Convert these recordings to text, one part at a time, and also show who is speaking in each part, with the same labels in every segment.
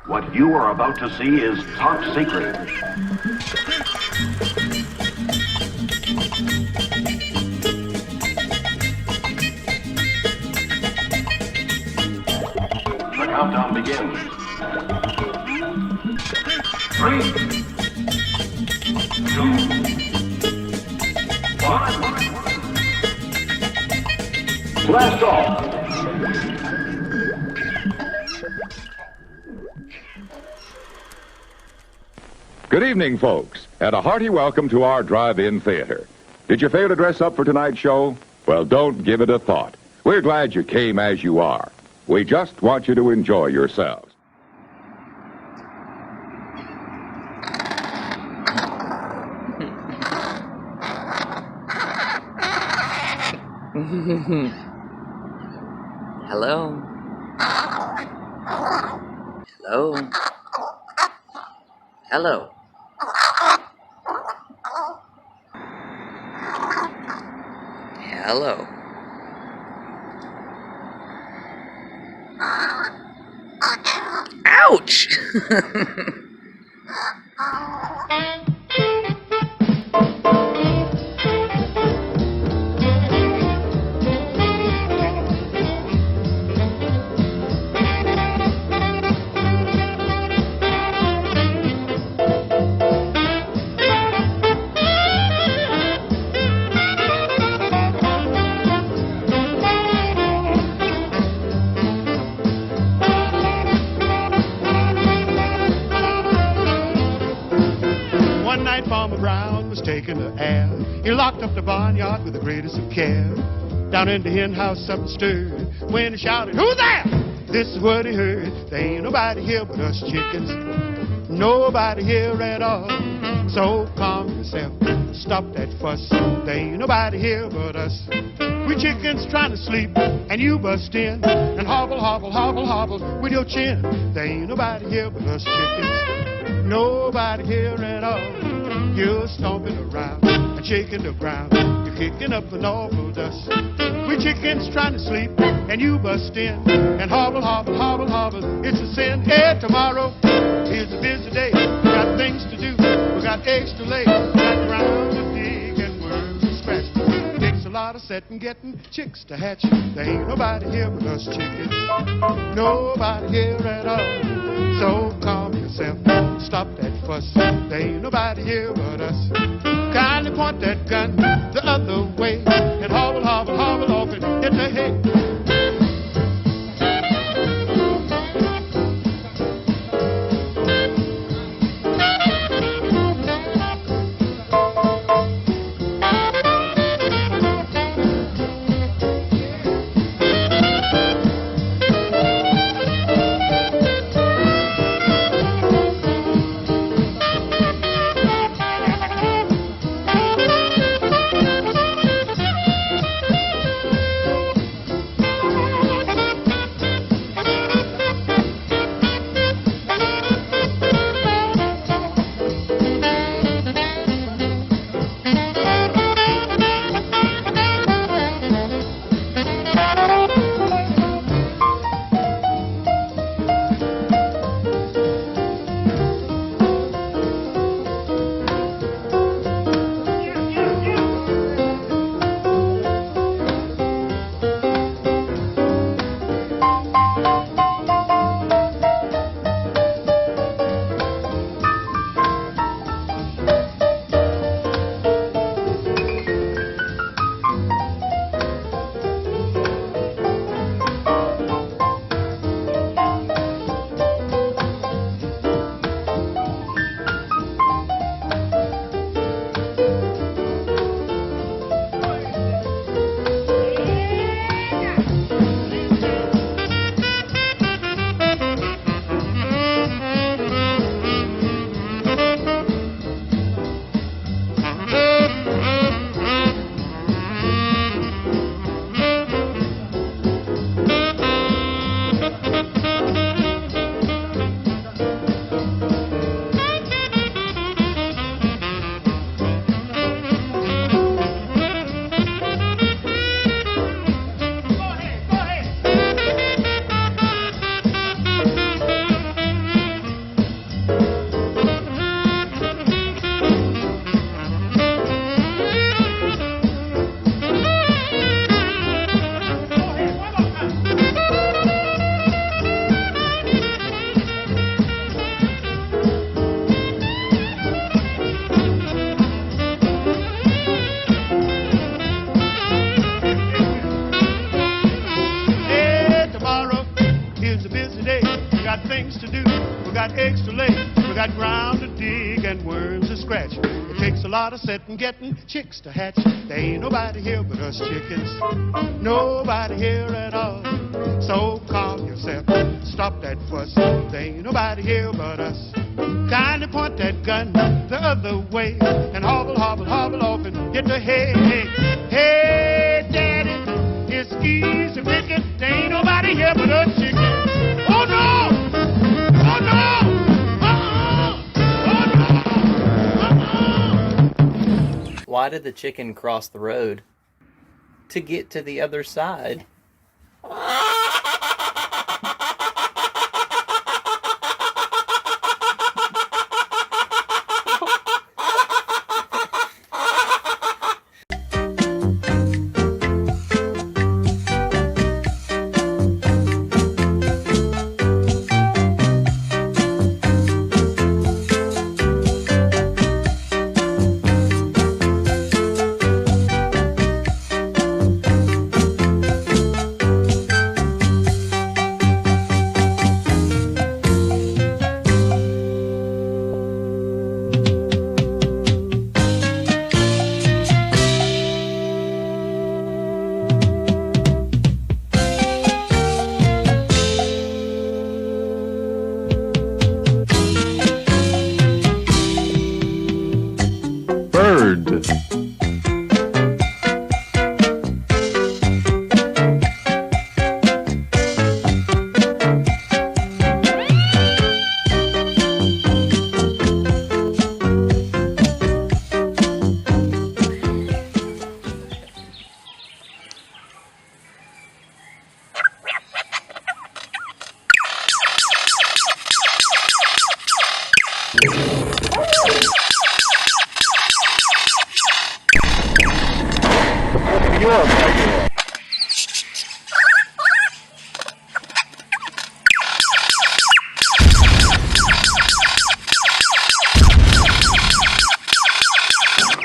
Speaker 1: What you are about to see is top secret. The countdown begins. 3, 2, 1. Blast off!
Speaker 2: Good evening, folks, and a hearty welcome to our drive-in theater. Did you fail to dress up for tonight's show? Well, don't give it a thought. We're glad you came as you are. We just want you to enjoy yourselves.
Speaker 3: Hello? Hello? Hello? Hello? Ouch!
Speaker 4: Farmer Brown was taking the air. He locked up the barnyard with the greatest of care. Down in the hen house something stirred when he shouted, "Who's there?" This is what he heard. There ain't nobody here but us chickens. Nobody here at all. So calm yourself, stop that fuss. There ain't nobody here but us. We chickens trying to sleep, and you bust in and hobble, hobble, hobble, hobble with your chin. There ain't nobody here but us chickens. Nobody here at all. You're stomping around and shaking the ground. You're kicking up an awful dust. We chickens trying to sleep, and you bust in and hobble, hobble, hobble, hobble. It's a sin. Hey, tomorrow is a busy day. We got things to do. We got eggs to lay. We got ground to dig and worms to scratch. It takes a lot of setting, getting chicks to hatch. There ain't nobody here but us chickens. Nobody here at all. So calm yourself, stop that fuss. There ain't nobody here but us. Kindly point that gun the other way and hobble, hobble, hobble off and hit the hay. got ground to dig and worms to scratch. It takes a lot of setting, getting chicks to hatch. There ain't nobody here but us chickens. Nobody here at all. So calm yourself, stop that fuss. There ain't nobody here but us. Kindly point that gun the other way and hobble, hobble, hobble off and hit the hay. Hey, daddy, it's easy wicked. There ain't nobody here but us chickens. Oh no! Oh no!
Speaker 3: Why did the chicken cross the road? To get to the other side.
Speaker 2: Bird.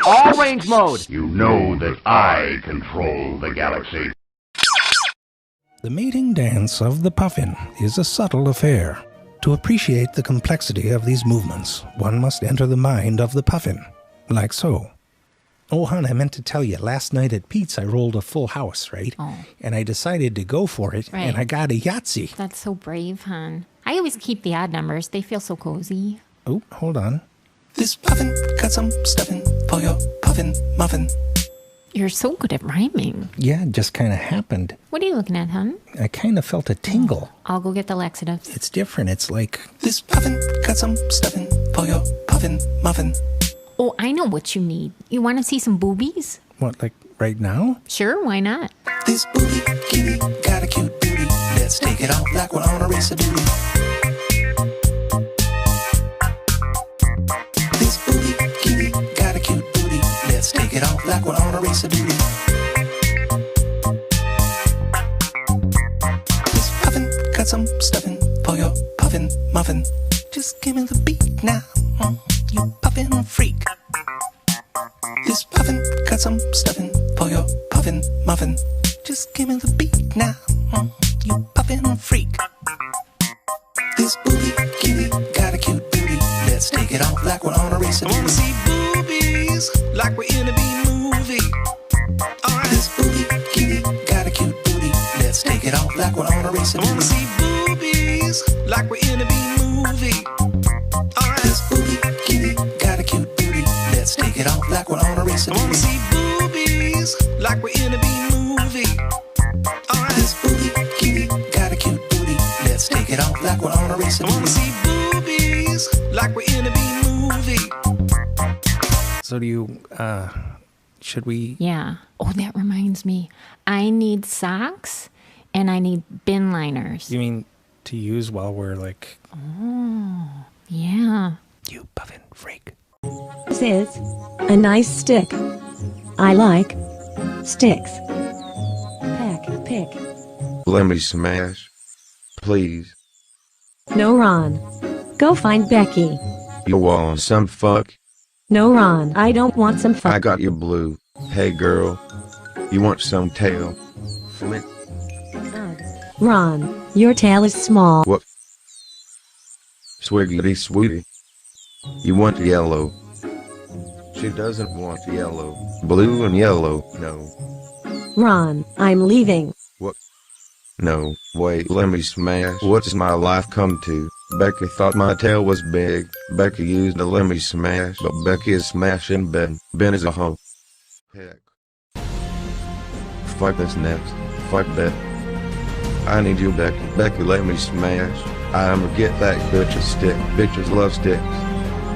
Speaker 5: All range mode.
Speaker 1: You know that I control the galaxy.
Speaker 6: The mating dance of the puffin is a subtle affair. To appreciate the complexity of these movements, one must enter the mind of the puffin, like so. Oh, hon, I meant to tell you, last night at Pete's I rolled a full house, right?
Speaker 7: Oh.
Speaker 6: And I decided to go for it,
Speaker 7: Right.
Speaker 6: and I got a Yahtzee.
Speaker 7: That's so brave, hon. I always keep the odd numbers. They feel so cozy.
Speaker 6: Oh, hold on. This puffin got some stuffing for your puffin muffin.
Speaker 7: You're so good at rhyming.
Speaker 6: Yeah, it just kind of happened.
Speaker 7: What are you looking at, hon?
Speaker 6: I kind of felt a tingle.
Speaker 7: I'll go get the laxatives.
Speaker 6: It's different. It's like, this puffin got some stuffing for your puffin muffin.
Speaker 7: Oh, I know what you need. You want to see some boobies?
Speaker 6: What, like right now?
Speaker 7: Sure, why not?
Speaker 6: This booty kitty got a cute booty. Let's take it off like we're on a race of duty. This booty kitty got a cute booty. Let's take it off like we're on a race of duty. This puffin got some stuffing for your puffin muffin. Just give me the beat now, you puffin freak. This puffin got some stuffing for your puffin muffin. Just give me the beat now, you puffin freak. This booty kitty got a cute booty. Let's take it off like we're on a race of duty. I wanna see boobies like we're in a B-movie. Alright. This booty kitty got a cute booty. Let's take it off like we're on a race of duty. I wanna see boobies like we're in a B-movie. Alright. This booty kitty got a cute booty. Let's take it off like we're on a race of duty. I wanna see boobies like we're in a B-movie. Alright. This booty kitty got a cute booty. Let's take it off like we're on a race of duty. I wanna see boobies like we're in a B-movie. So do you, should we?
Speaker 7: Yeah. Oh, that reminds me. I need socks and I need bin liners.
Speaker 6: You mean to use while we're like...
Speaker 7: Oh, yeah.
Speaker 6: You puffin freak.
Speaker 8: This is a nice stick. I like sticks. Pick.
Speaker 9: Let me smash. Please.
Speaker 8: No, Ron. Go find Becky.
Speaker 9: You want some fuck?
Speaker 8: No, Ron, I don't want some fun.
Speaker 9: I got your blue. Hey girl. You want some tail? Flick.
Speaker 8: Ron, your tail is small.
Speaker 9: What? Swiggity sweetie. You want yellow. She doesn't want yellow. Blue and yellow, no.
Speaker 8: Ron, I'm leaving.
Speaker 9: What? No, wait, let me smash. What's my life come to? Becky thought my tail was big. Becky used a let me smash, but Becky is smashing Ben. Ben is a hoe. Heck. Fuck this next. Fuck that. I need you, Becky. Becky, let me smash. I'ma get that bitch a stick. Bitches love sticks.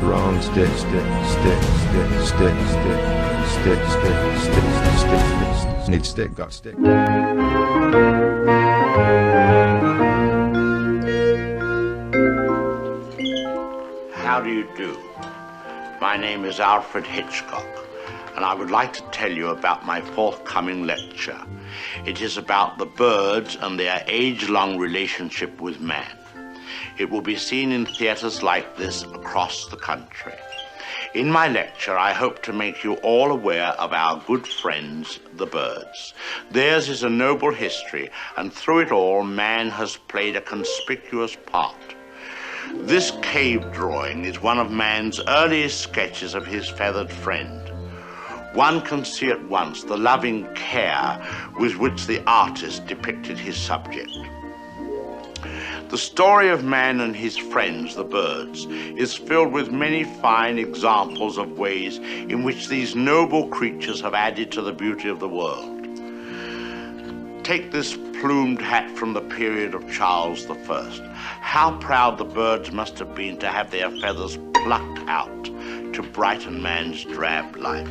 Speaker 9: Wrong stick, stick, stick, stick, stick, stick, stick, stick, stick, stick, stick, need stick, got stick.
Speaker 10: How do you do? My name is Alfred Hitchcock, and I would like to tell you about my forthcoming lecture. It is about the birds and their age-long relationship with man. It will be seen in theaters like this across the country. In my lecture, I hope to make you all aware of our good friends, the birds. Theirs is a noble history, and through it all, man has played a conspicuous part. This cave drawing is one of man's earliest sketches of his feathered friend. One can see at once the loving care with which the artist depicted his subject. The story of man and his friends, the birds, is filled with many fine examples of ways in which these noble creatures have added to the beauty of the world. Take this plumed hat from the period of Charles I. How proud the birds must have been to have their feathers plucked out to brighten man's drab life.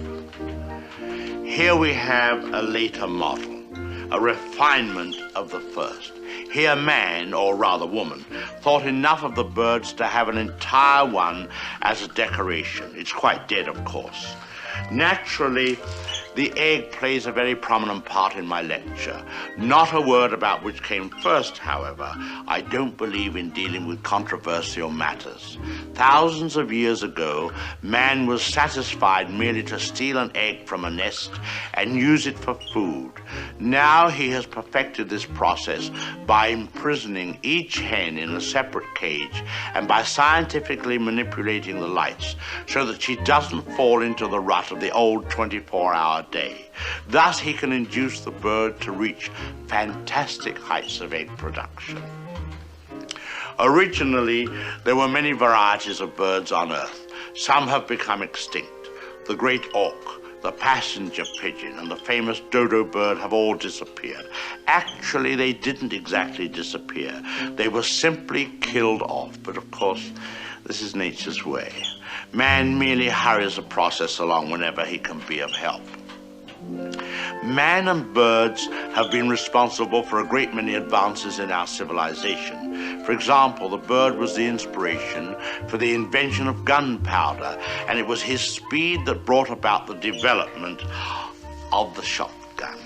Speaker 10: Here we have a later model, a refinement of the first. Here man, or rather woman, thought enough of the birds to have an entire one as a decoration. It's quite dead, of course. Naturally, the egg plays a very prominent part in my lecture. Not a word about which came first, however. I don't believe in dealing with controversial matters. Thousands of years ago, man was satisfied merely to steal an egg from a nest and use it for food. Now he has perfected this process by imprisoning each hen in a separate cage and by scientifically manipulating the lights so that she doesn't fall into the rut of the old 24-hour day. Thus, he can induce the bird to reach fantastic heights of egg production. Originally, there were many varieties of birds on Earth. Some have become extinct. The great auk, the passenger pigeon, and the famous dodo bird have all disappeared. Actually, they didn't exactly disappear. They were simply killed off, but of course, this is nature's way. Man merely hurries the process along whenever he can be of help. Man and birds have been responsible for a great many advances in our civilization. For example, the bird was the inspiration for the invention of gunpowder, and it was his speed that brought about the development of the shotgun.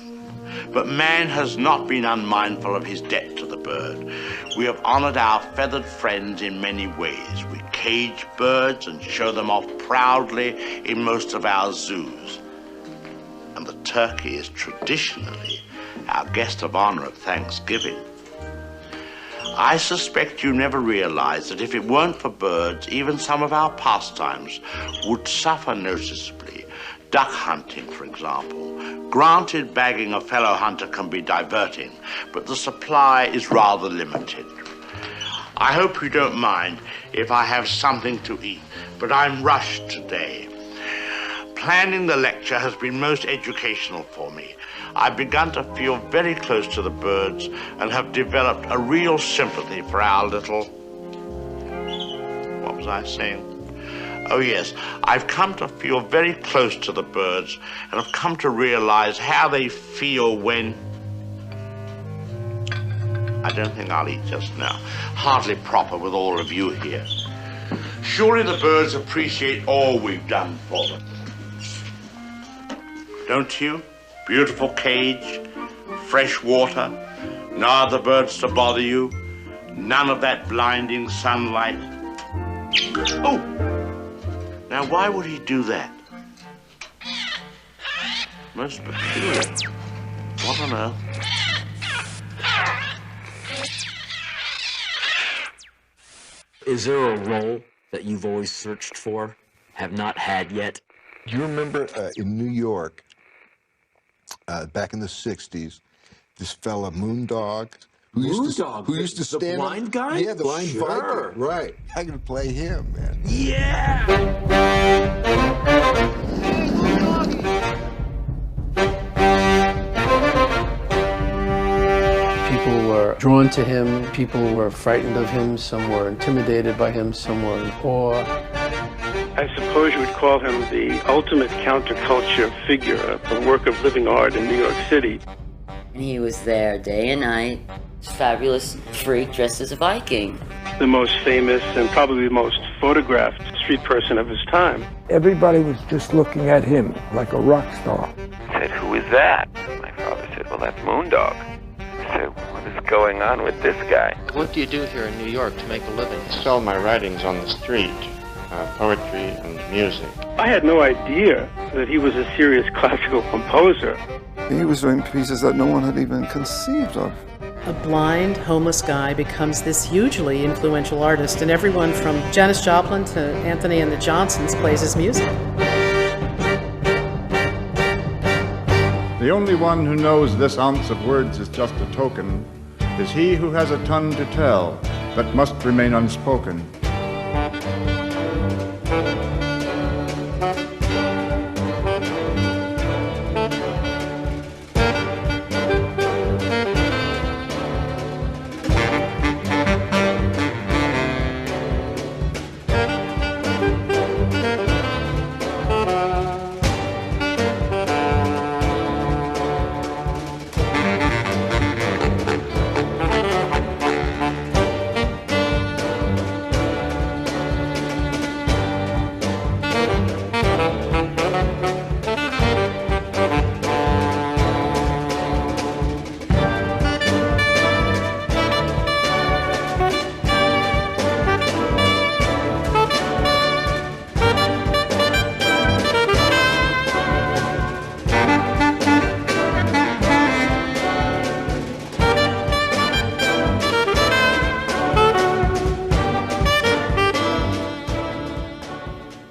Speaker 10: But man has not been unmindful of his debt to the bird. We have honored our feathered friends in many ways. We cage birds and show them off proudly in most of our zoos. And the turkey is traditionally our guest of honor at Thanksgiving. I suspect you never realized that if it weren't for birds, even some of our pastimes would suffer noticeably. Duck hunting, for example. Granted, bagging a fellow hunter can be diverting, but the supply is rather limited. I hope you don't mind if I have something to eat, but I'm rushed today. Planning the lecture has been most educational for me. I've begun to feel very close to the birds and have developed a real sympathy for our little... What was I saying? Oh yes, I've come to feel very close to the birds and have come to realize how they feel when... I don't think I'll eat just now. Hardly proper with all of you here. Surely the birds appreciate all we've done for them. Don't you? Beautiful cage, fresh water, no other birds to bother you, none of that blinding sunlight. Oh! Now why would he do that? Most peculiar. What on earth?
Speaker 5: Is there a role that you've always searched for, have not had yet?
Speaker 11: Do you remember in New York, back in the 60s, this fella, Moondog, who used to stand
Speaker 5: the blind guy?
Speaker 11: Yeah, the blind
Speaker 5: Sure.
Speaker 11: Viking. Right. I can play him, man.
Speaker 5: Yeah!
Speaker 12: People were drawn to him, people were frightened of him, some were intimidated by him, some were in awe.
Speaker 13: I suppose you would call him the ultimate counterculture figure, a work of living art in New York City.
Speaker 14: He was there day and night, fabulous freak dressed as a Viking.
Speaker 13: The most famous and probably the most photographed street person of his time.
Speaker 15: Everybody was just looking at him like a rock star.
Speaker 16: I said, "Who is that?" My father said, "Well, that's Moondog." I said, "What is going on with this guy?"
Speaker 17: What do you do here in New York to make a living?
Speaker 18: I sell my writings on the street, poetry and music.
Speaker 13: I had no idea that he was a serious classical composer.
Speaker 19: He was doing pieces that no one had even conceived of.
Speaker 20: A blind, homeless guy becomes this hugely influential artist, and everyone from Janis Joplin to Anthony and the Johnsons plays his music.
Speaker 21: The only one who knows this ounce of words is just a token is he who has a tongue to tell that must remain unspoken.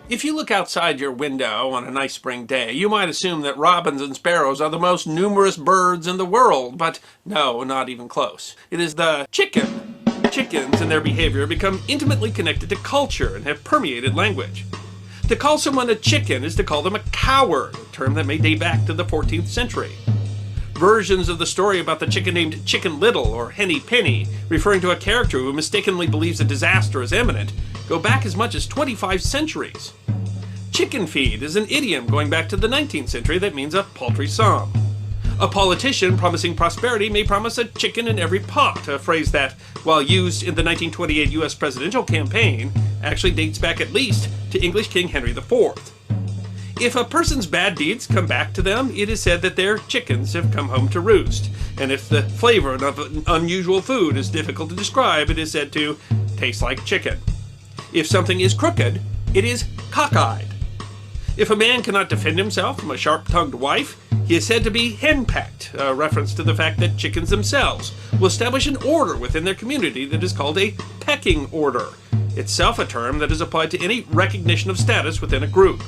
Speaker 22: If you look outside your window on a nice spring day, you might assume that robins and sparrows are the most numerous birds in the world, but no, not even close. It is the chicken. Chickens and their behavior become intimately connected to culture and have permeated language. To call someone a chicken is to call them a coward, a term that may date back to the 14th century. Versions of the story about the chicken named Chicken Little or Henny Penny, referring to a character who mistakenly believes a disaster is imminent, go back as much as 25 centuries. Chicken feed is an idiom going back to the 19th century that means a paltry sum. A politician promising prosperity may promise a chicken in every pot, a phrase that, while used in the 1928 U.S. presidential campaign, actually dates back at least to English King Henry IV. If a person's bad deeds come back to them, it is said that their chickens have come home to roost. And if the flavor of an unusual food is difficult to describe, it is said to taste like chicken. If something is crooked, it is cockeyed. If a man cannot defend himself from a sharp-tongued wife, he is said to be henpecked, a reference to the fact that chickens themselves will establish an order within their community that is called a pecking order, itself a term that is applied to any recognition of status within a group.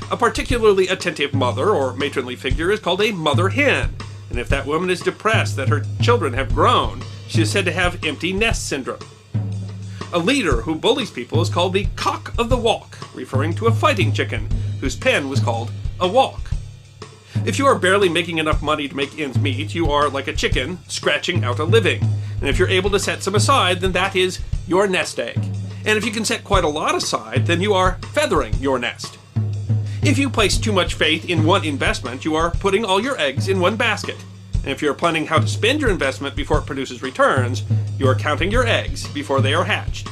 Speaker 22: A particularly attentive mother or matronly figure is called a mother hen, and if that woman is depressed that her children have grown, she is said to have empty nest syndrome. A leader who bullies people is called the cock of the walk, referring to a fighting chicken whose pen was called a walk. If you are barely making enough money to make ends meet, you are like a chicken scratching out a living. And if you're able to set some aside, then that is your nest egg. And if you can set quite a lot aside, then you are feathering your nest. If you place too much faith in one investment, you are putting all your eggs in one basket. And if you're planning how to spend your investment before it produces returns, you are counting your eggs before they are hatched.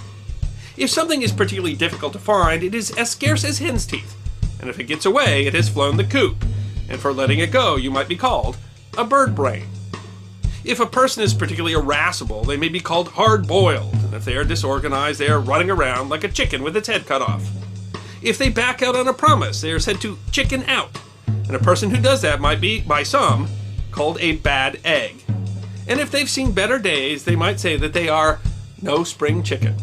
Speaker 22: If something is particularly difficult to find, it is as scarce as hen's teeth. And if it gets away, it has flown the coop. And for letting it go, you might be called a bird brain. If a person is particularly irascible, they may be called hard-boiled. And if they are disorganized, they are running around like a chicken with its head cut off. If they back out on a promise, they are said to chicken out. And a person who does that might be, by some, called a bad egg. And if they've seen better days, they might say that they are no spring chicken.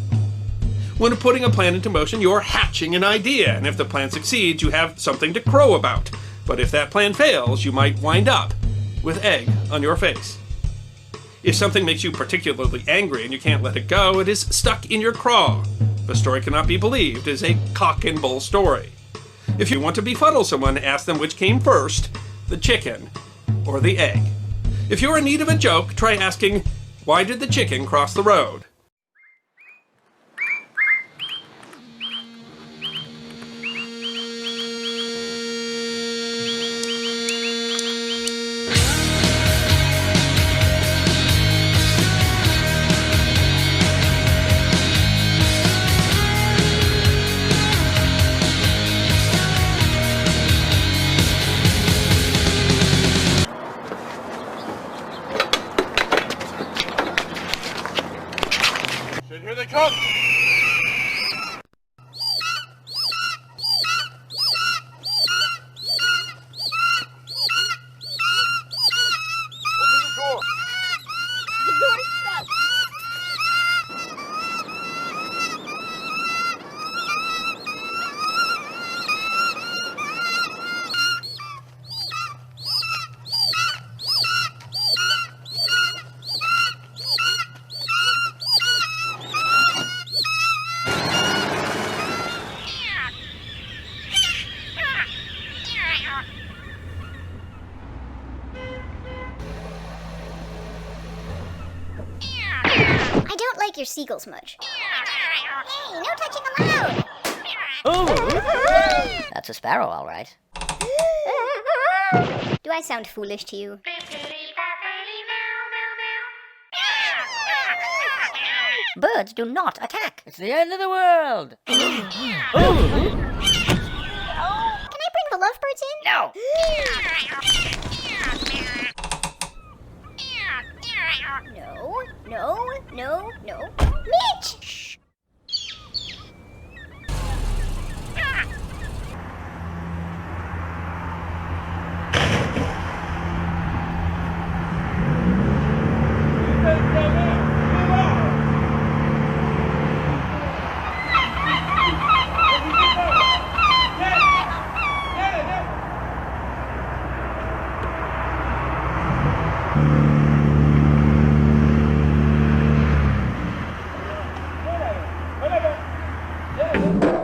Speaker 22: When putting a plan into motion, you're hatching an idea, and if the plan succeeds, you have something to crow about. But if that plan fails, you might wind up with egg on your face. If something makes you particularly angry and you can't let it go, it is stuck in your craw. If a story cannot be believed, it is a cock and bull story. If you want to befuddle someone, ask them which came first, the chicken or the egg. If you're in need of a joke, try asking, why did the chicken cross the road?
Speaker 16: Here they come! Open the door!
Speaker 3: The door's stuck. I don't like your seagulls much. Hey, no touching allowed!
Speaker 14: Oh! That's a sparrow, all right.
Speaker 3: Do I sound foolish to you?
Speaker 14: Birds do not attack. It's the end of the world.
Speaker 3: Can I bring the lovebirds in?
Speaker 14: No.
Speaker 3: No. Mitch! Shh.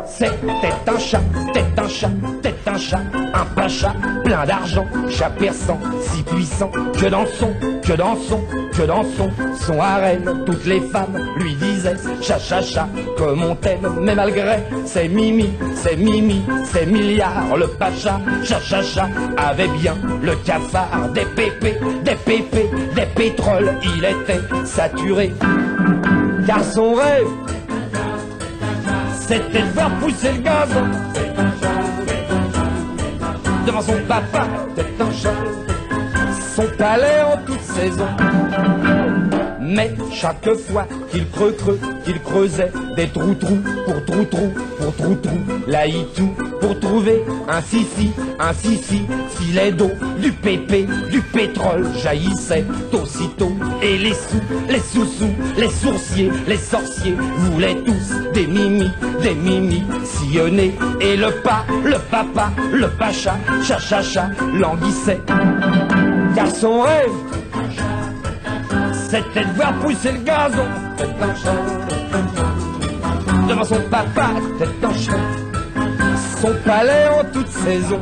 Speaker 6: C'était un chat, un pacha, plein d'argent, chat perçant, si puissant, que dans son harem, toutes les femmes lui disaient, chat, comme on t'aime, mais malgré ses mimi, ses milliards, le pacha, chat, avait bien le cafard, des pépés, des pétroles, il était saturé, car son rêve, c'était de voir pousser le gazon devant son papa, c'était un chat, son palais en toute saison. Mais chaque fois qu'il qu'il creusait des trous pour trou, là il tout pour trouver un sissi, filet d'eau, du pépé, du pétrole jaillissait aussitôt. Et les sous-sous, les sourciers, les sorciers voulaient tous des mimi sillonnés. Et le papa, le pacha, cha, languissait. Car son rêve, c'était de voir pousser le gazon devant son papa, c'était un chat, son palais en toute saison.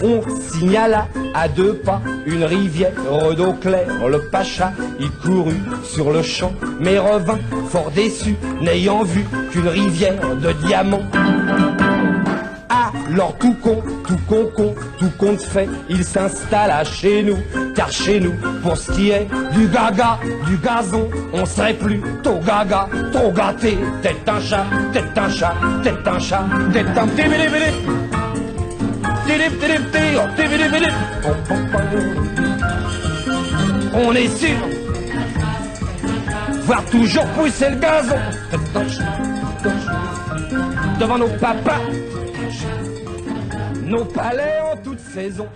Speaker 6: On signala à 2 pas une rivière d'eau claire. Le pacha, il courut sur le champ, mais revint fort déçu, n'ayant vu qu'une rivière de diamants. Alors tout compte fait, il s'installa chez nous, car chez nous, pour ce qui est du gaga, du gazon, on serait plutôt gaga, trop gâté, tête un chat, tête un on est sûr, voir toujours pousser le gazon, devant nos papas, nos palais en toute saison.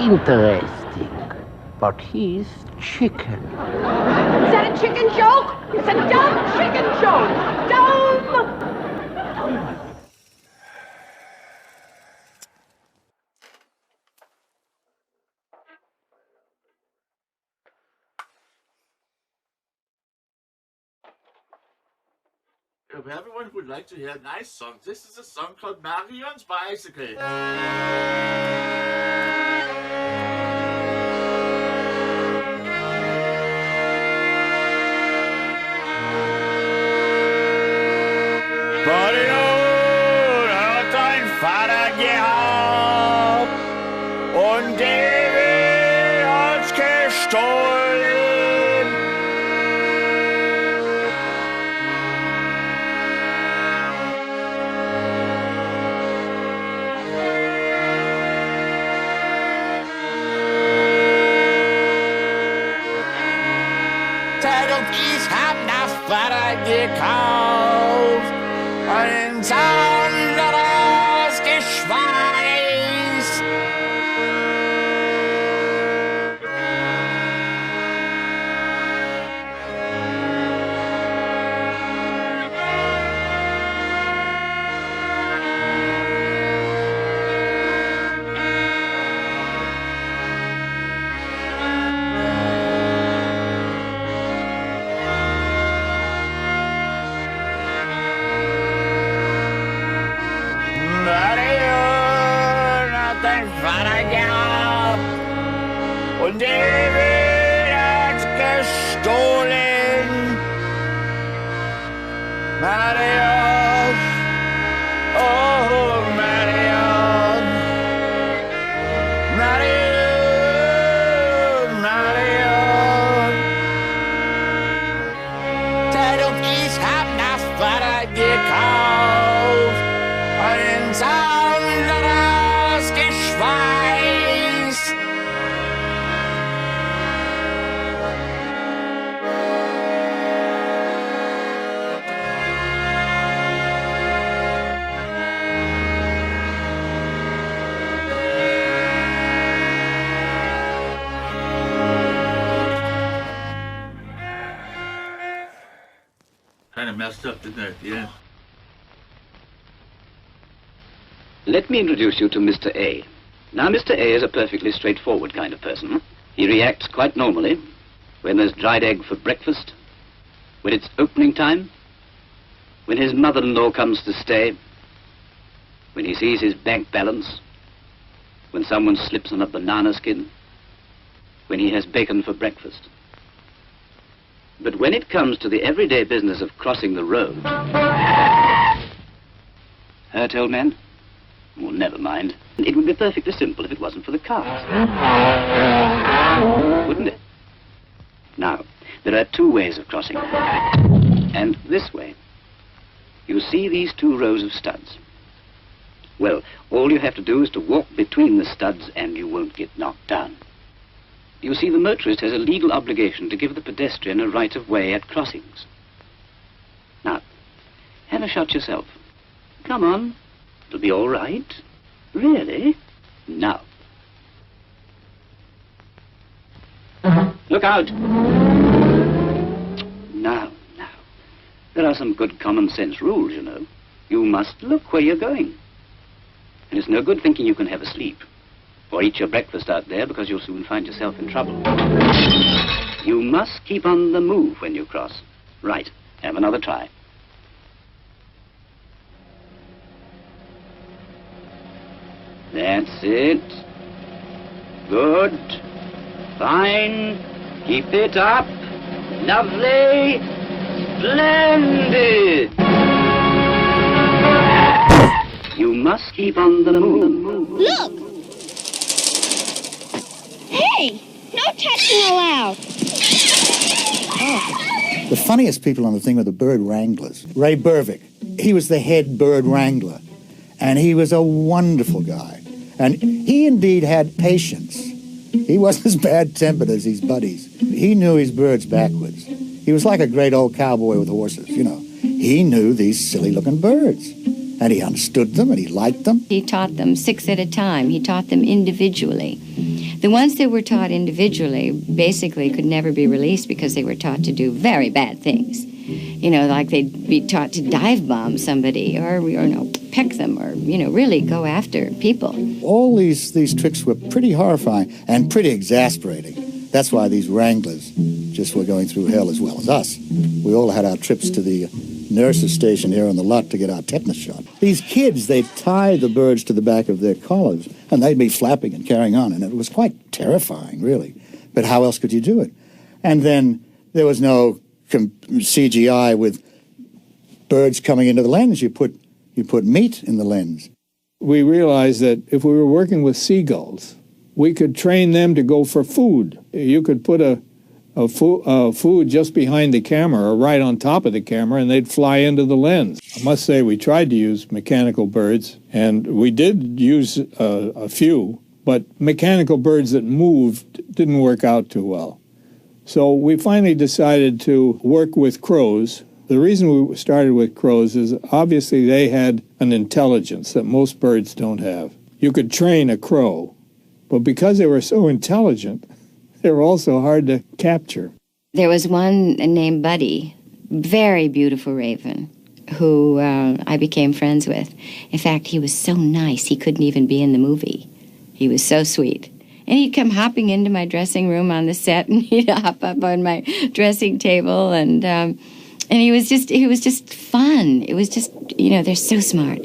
Speaker 2: Interesting, but he's chicken.
Speaker 4: Is that a chicken joke? It's a dumb chicken joke. Dumb!
Speaker 23: If everyone would like to hear a nice song, this is a song called Marion's Bicycle.
Speaker 24: Marion hat ein Vater gehabt und David hat's gestohlen. Ted und ich hab nach Vater gekauft. Ein sauberes Geschweiß. Und David hat's gestohlen. Marion, oh Marion, Marion, Marion. Tijdelijk is het naast waar je kauft, en Sanders geschweißt.
Speaker 23: Kind of messed up, didn't it? Yeah.
Speaker 1: Let me introduce you to Mr. A. Now, Mr. A is a perfectly straightforward kind of person. He reacts quite normally when there's dried egg for breakfast, when it's opening time, when his mother-in-law comes to stay, when he sees his bank balance, when someone slips on a banana skin, when he has bacon for breakfast. But when it comes to the everyday business of crossing the road... Hurt, old man? Well, never mind. It would be perfectly simple if it wasn't for the cars. Wouldn't it? Now, there are two ways of crossing. And this way. You see these two rows of studs. Well, all you have to do is to walk between the studs and you won't get knocked down. You see, the motorist has a legal obligation to give the pedestrian a right of way at crossings. Now, have a shot yourself. Come on. It'll be all right. Really? Now. Look out. Now. There are some good common sense rules, you know. You must look where you're going. And it's no good thinking you can have a sleep. Or eat your breakfast out there, because you'll soon find yourself in trouble. You must keep on the move when you cross. Right. Have another try. That's it. Good. Fine. Keep it up. Lovely. Splendid. You must keep on the move.
Speaker 3: Look! Hey! No touching allowed!
Speaker 7: The funniest people on the thing were the bird wranglers. Ray Berwick, he was the head bird wrangler. And he was a wonderful guy. And he indeed had patience. He wasn't as bad-tempered as his buddies. He knew his birds backwards. He was like a great old cowboy with horses, you know. He knew these silly-looking birds. And he understood them and he liked them.
Speaker 8: He taught them 6 at a time. He taught them individually. The ones that were taught individually basically could never be released because they were taught to do very bad things. You know, like they'd be taught to dive bomb somebody or peck them or, really go after people.
Speaker 7: All these tricks were pretty horrifying and pretty exasperating. That's why these wranglers just were going through hell as well as us. We all had our trips to the nurse's station here on the lot to get our tetanus shot. These kids, they'd tie the birds to the back of their collars, and they'd be flapping and carrying on, and it was quite terrifying, really. But how else could you do it? And then there was no CGI with birds coming into the lens. You put meat in the lens.
Speaker 15: We realized that if we were working with seagulls, we could train them to go for food. You could put a food just behind the camera or right on top of the camera, and they'd fly into the lens. I must say we tried to use mechanical birds, and we did use a few, but mechanical birds that moved didn't work out too well. So we finally decided to work with crows. The reason we started with crows is obviously they had an intelligence that most birds don't have. You could train a crow, but because they were so intelligent, they were also hard to capture.
Speaker 8: There was one named Buddy, very beautiful raven, who I became friends with. In fact, he was so nice he couldn't even be in the movie. He was so sweet. And he'd come hopping into my dressing room on the set, and he'd hop up on my dressing table, and he was just fun. It was just, they're so smart.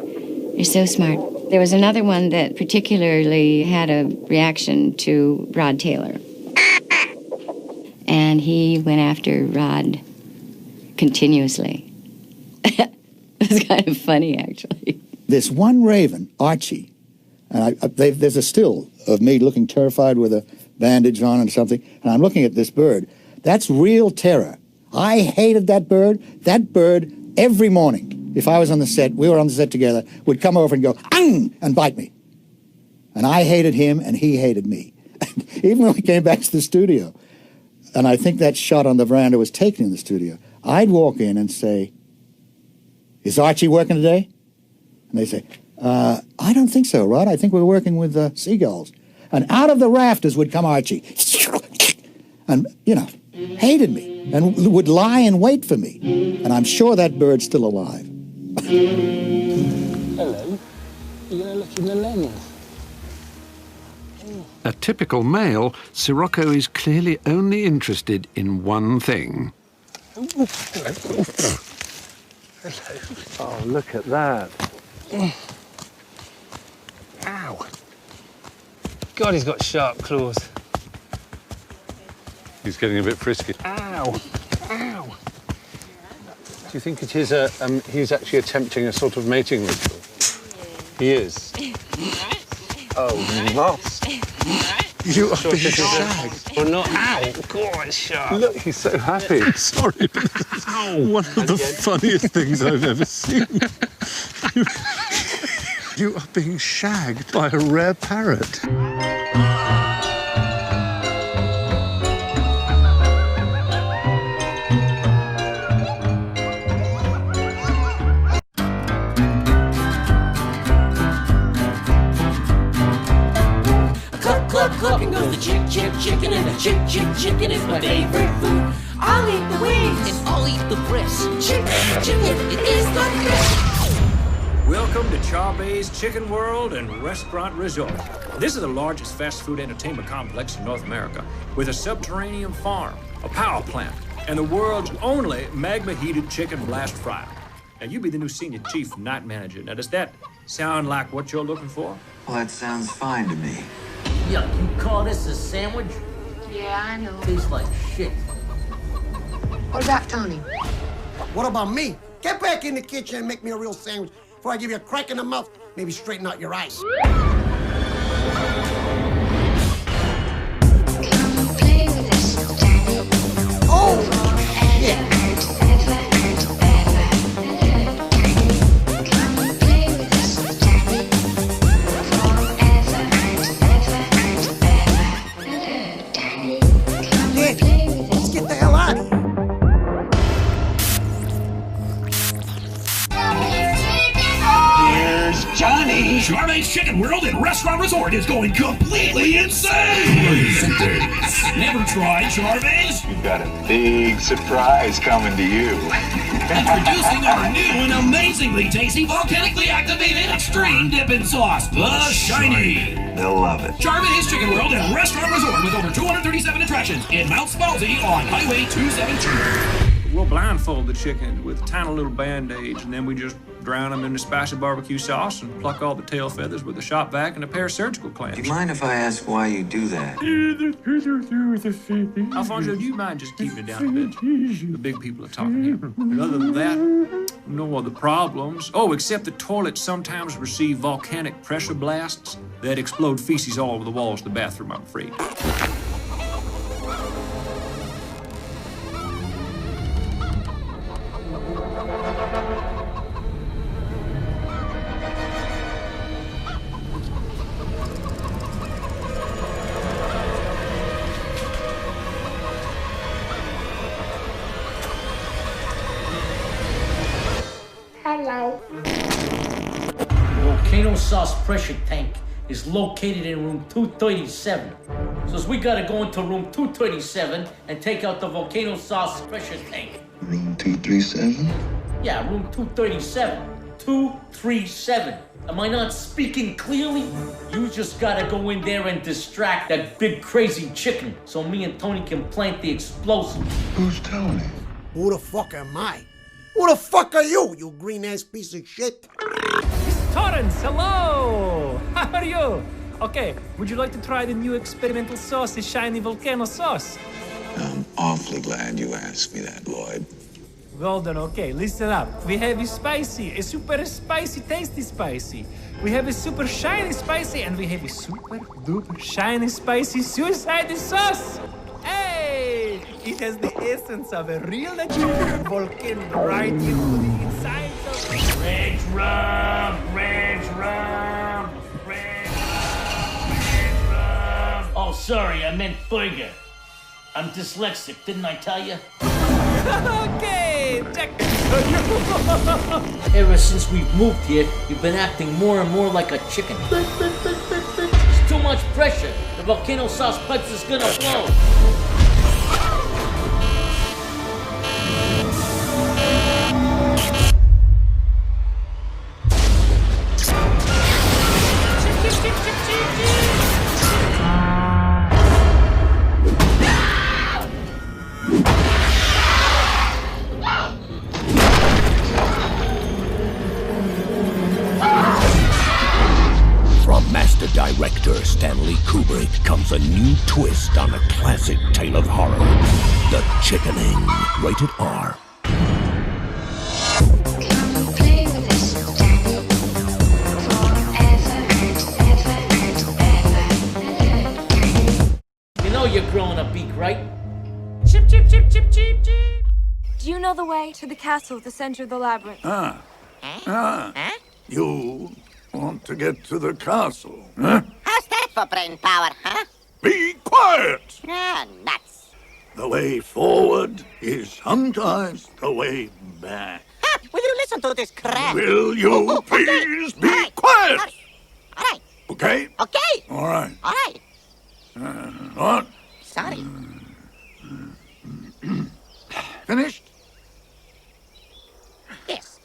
Speaker 8: They're so smart. There was another one that particularly had a reaction to Rod Taylor. And he went after Rod continuously. was kind of funny, actually.
Speaker 7: This one raven, Archie, and there's a still of me looking terrified with a bandage on and something, and I'm looking at this bird. That's real terror. I hated that bird. That bird, every morning, if I was on the set, we were on the set together, would come over and go, "Ang!" and bite me. And I hated him, and he hated me. Even when we came back to the studio, and I think that shot on the veranda was taken in the studio, I'd walk in and say, "Is Archie working today?" And they say, "I don't think so, Rod. I think we're working with seagulls." And out of the rafters would come Archie. And, hated me and would lie in wait for me. And I'm sure that bird's still alive.
Speaker 5: Hello. You're going to look in the lens.
Speaker 9: A typical male, Sirocco is clearly only interested in one thing.
Speaker 5: Hello.
Speaker 12: Oh, look at that.
Speaker 5: Ow. God, he's got sharp claws.
Speaker 12: He's getting a bit frisky.
Speaker 5: Ow. Ow.
Speaker 12: Do you think it is he's actually attempting a sort of mating ritual? He is. Oh, must. You are being shagged.
Speaker 5: Or not. Ow. God, it's sharp.
Speaker 12: Look, he's so happy.
Speaker 9: Sorry, but this is one of the funniest things I've ever seen. You are being shagged by a rare parrot.
Speaker 24: Clucking goes the chicken, and the chicken is my favorite food. I'll eat the wings, and I'll eat the breast. Chicken, it is the best.
Speaker 10: Welcome to Charbay's Chicken World and Restaurant Resort. This is the largest fast food entertainment complex in North America, with a subterranean farm, a power plant, and the world's only magma-heated chicken blast fryer. Now, you be the new senior chief and night manager. Now, does that sound like what you're looking for?
Speaker 11: Well, that sounds fine to me.
Speaker 24: Yuck, you call this a sandwich?
Speaker 4: Yeah, I know.
Speaker 24: Tastes like shit.
Speaker 4: What about Tony?
Speaker 25: What about me? Get back in the kitchen and make me a real sandwich before I give you a crack in the mouth. Maybe straighten out your eyes. Oh! Yeah. Let's get the hell out of here.
Speaker 24: Here's Johnny.
Speaker 26: Charbay's Chicken World and Restaurant Resort is going completely insane! Never tried Charbay's?
Speaker 11: You've got a big surprise coming to you.
Speaker 26: Introducing our new and amazingly tasty volcanically activated extreme dipping sauce, the Shiny.
Speaker 11: They'll love it.
Speaker 26: Charbay's Chicken World and Restaurant Resort with over 237 attractions in Mount Spalsey on Highway 272.
Speaker 10: We'll blindfold the chicken with tiny little band-aids, and then we just drown them in the spicy barbecue sauce and pluck all the tail feathers with a shop vac and a pair of surgical clamps.
Speaker 11: Do you mind if I ask why you do that?
Speaker 10: Alfonso, do you mind just keeping it down a bit? The big people are talking here. And other than that, no other problems. Oh, except the toilets sometimes receive volcanic pressure blasts that explode feces all over the walls of the bathroom, I'm afraid.
Speaker 4: Hello.
Speaker 24: Volcano sauce pressure tank is located in room 237. So we gotta go into room 237 and take out the volcano sauce pressure tank.
Speaker 11: Room 237?
Speaker 24: Yeah, room 237. 237. Am I not speaking clearly? You just gotta go in there and distract that big crazy chicken so me and Tony can plant the explosive.
Speaker 11: Who's Tony?
Speaker 25: Who the fuck am I? Who the fuck are you, you green-ass piece of shit?
Speaker 27: Torrance, hello! How are you? Okay, would you like to try the new experimental sauce, the Shiny Volcano sauce?
Speaker 11: I'm awfully glad you asked me that, Lloyd.
Speaker 27: Golden, okay, listen up. We have a spicy, a super spicy, tasty spicy. We have a super shiny spicy, and we have a super duper shiny spicy suicide sauce. Hey! It has the essence of a real chicken volcano right into the insides of it.
Speaker 24: Ranch rum, ranch rum, ranch rum. Oh, sorry, I meant burger. I'm dyslexic, didn't I tell you?
Speaker 27: Okay, check.
Speaker 24: Ever since we've moved here, you've been acting more and more like a chicken. It's too much pressure. The volcano sauce pipes is gonna blow.
Speaker 13: Director Stanley Kubrick comes a new twist on a classic tale of horror, The Chickening, rated R.
Speaker 24: You know you're growing a beak, right?
Speaker 17: Chip, chip, chip, chip, chip, chip. Do you know the way to the castle at the center of the labyrinth?
Speaker 11: You want to get to the castle, huh?
Speaker 18: How's that for brain power, huh?
Speaker 11: Be quiet!
Speaker 18: Ah, nuts.
Speaker 11: The way forward is sometimes the way back.
Speaker 18: Ha! Will you listen to this crap?
Speaker 11: Will you please be quiet?
Speaker 18: All right.
Speaker 11: Okay?
Speaker 18: Okay.
Speaker 11: All right.
Speaker 18: All right.
Speaker 11: What?
Speaker 18: Sorry.
Speaker 11: Finished?
Speaker 18: Yes.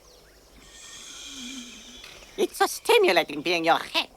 Speaker 18: It's so stimulating being your head.